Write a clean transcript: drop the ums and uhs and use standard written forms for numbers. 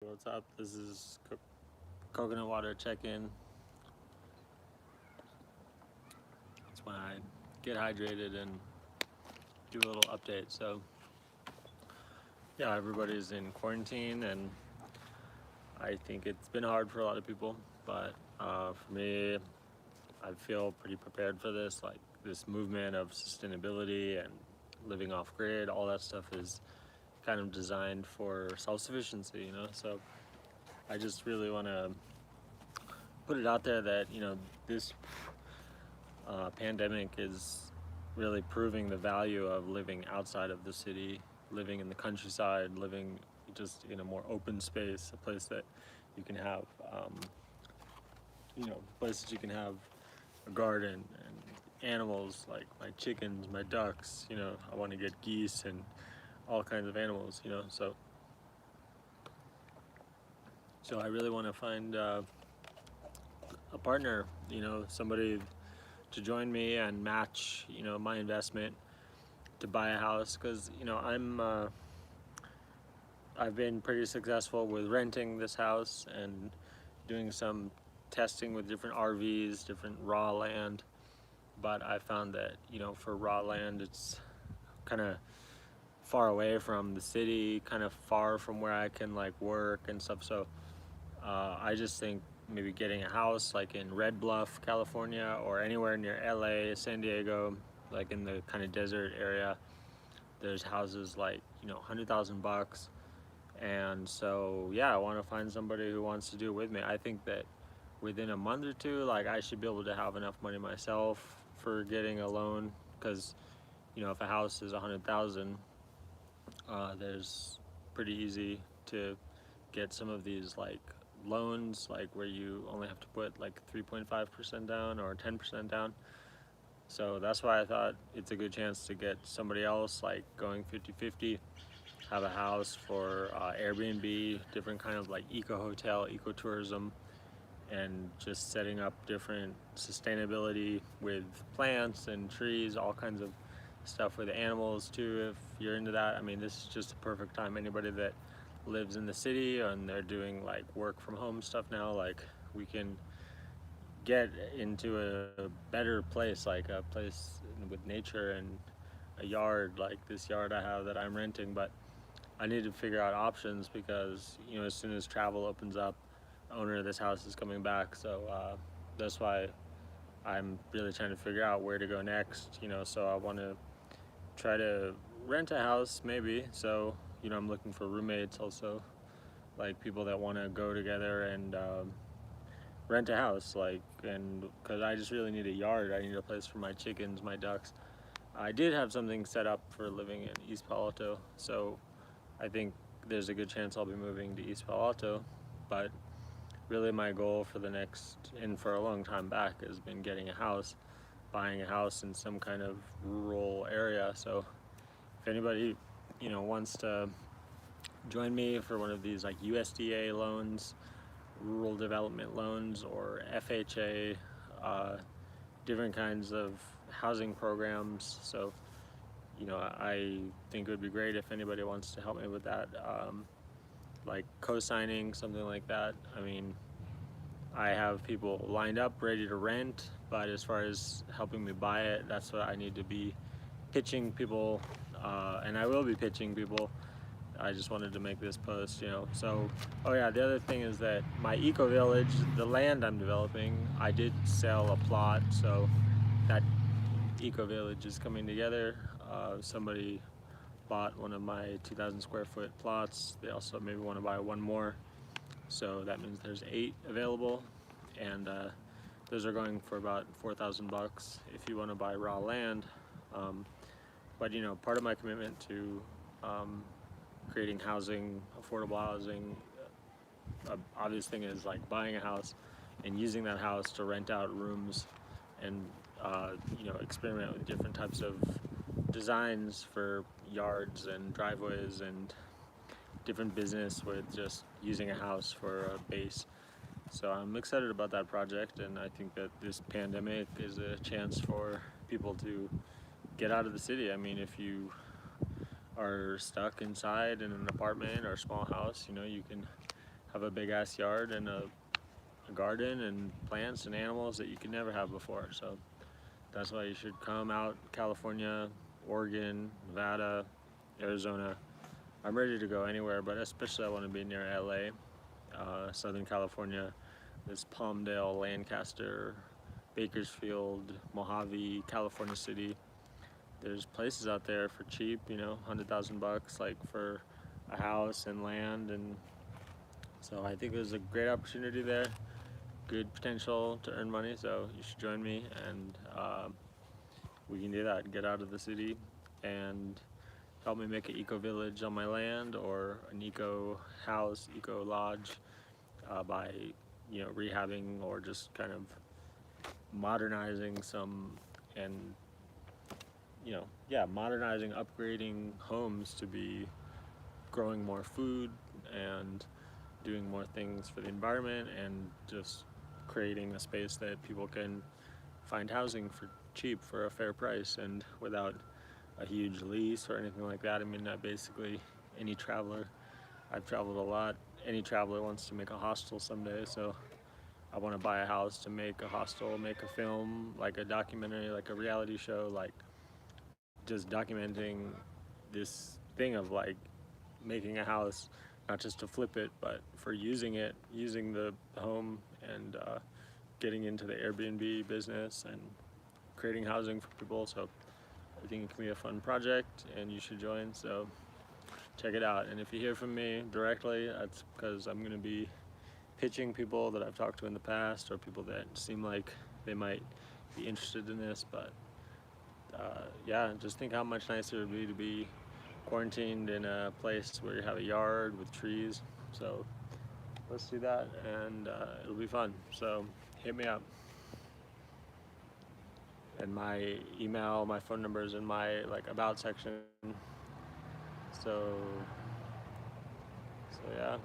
What's up? This is coconut water check-in. It's when I get hydrated and do a little update. So yeah, everybody's in quarantine, and I think it's been hard for a lot of people. But for me, I feel pretty prepared for this. Like this movement of sustainability and living off grid, all that stuff is kind of designed for self-sufficiency. So I just really want to put it out there that this pandemic is really proving the value of living outside of the city, living in the countryside, living just in a more open space, a place that you can have, places you can have a garden and animals like my chickens, my ducks. I want to get geese and all kinds of animals. So I really want to find a partner. Somebody to join me and match my investment to buy a house, because I've been pretty successful with renting this house and doing some testing with different RVs, different raw land. But I found that for raw land, it's kind of far away from the city, kind of far from where I can like work and stuff. So I just think maybe getting a house like in Red Bluff, California, or anywhere near LA, San Diego, like in the kind of desert area. There's houses like 100,000 bucks. And so yeah, I want to find somebody who wants to do it with me. I think that within a month or two, like I should be able to have enough money myself for getting a loan, because if a house is 100,000, there's pretty easy to get some of these like loans, like where you only have to put like 3.5% down or 10% down. So that's why I thought it's a good chance to get somebody else like going 50-50, have a house for Airbnb, different kind of like eco hotel, eco tourism, and just setting up different sustainability with plants and trees, all kinds of stuff with animals too, if you're into that. I mean, this is just a perfect time. Anybody that lives in the city and they're doing like work from home stuff now, like we can get into a better place, like a place with nature and a yard like this yard I have that I'm renting. But I need to figure out options, because as soon as travel opens up, the owner of this house is coming back. So that's why I'm really trying to figure out where to go next. So I want to try to rent a house maybe. So I'm looking for roommates also, like people that want to go together and rent a house, like, and because I just really need a yard. I need a place for my chickens, my ducks. I did have something set up for living in East Palo Alto, so I think there's a good chance I'll be moving to East Palo Alto. But really my goal for the next, and for a long time back, has been getting a house, buying a house in some kind of rural area. So if anybody wants to join me for one of these like USDA loans, rural development loans, or FHA, different kinds of housing programs. So I think it would be great if anybody wants to help me with that, like co-signing something like that. I mean, I have people lined up ready to rent, but as far as helping me buy it, that's what I need to be pitching people, and I will be pitching people. I just wanted to make this post. So, oh yeah, the other thing is that my eco village, the land I'm developing, I did sell a plot, so that eco village is coming together. Somebody bought one of my 2,000 square foot plots. They also maybe want to buy one more, so that means there's 8 available, and those are going for about 4,000 bucks if you want to buy raw land. But part of my commitment to creating housing, affordable housing, obvious thing is like buying a house and using that house to rent out rooms, and experiment with different types of designs for yards and driveways and different business with just using a house for a base. So I'm excited about that project, and I think that this pandemic is a chance for people to get out of the city. I mean, if you are stuck inside in an apartment or a small house, you can have a big ass yard and a garden and plants and animals that you could never have before. So that's why you should come out. California, Oregon, Nevada, Arizona. I'm ready to go anywhere, but especially I want to be near LA, Southern California. This Palmdale, Lancaster, Bakersfield, Mojave, California City. There's places out there for cheap, you know, $100,000 like for a house and land, and so I think there's a great opportunity there, good potential to earn money. So you should join me, and we can do that. Get out of the city and help me make an eco village on my land, or an eco house, eco lodge, by rehabbing or just kind of modernizing some, and modernizing, upgrading homes to be growing more food and doing more things for the environment, and just creating a space that people can find housing for cheap, for a fair price, and without a huge lease or anything like that. I mean, basically any traveler, I've traveled a lot, any traveler wants to make a hostel someday, so I want to buy a house to make a hostel, make a film, like a documentary, like a reality show, like just documenting this thing of like making a house, not just to flip it, but for using it, using the home, and getting into the Airbnb business and creating housing for people. So I think it can be a fun project, and you should join. So check it out. And if you hear from me directly, that's because I'm going to be pitching people that I've talked to in the past, or people that seem like they might be interested in this. But yeah, just think how much nicer it would be to be quarantined in a place where you have a yard with trees. So let's do that, and it'll be fun. So hit me up. And my email, my phone number is in my about section. So yeah.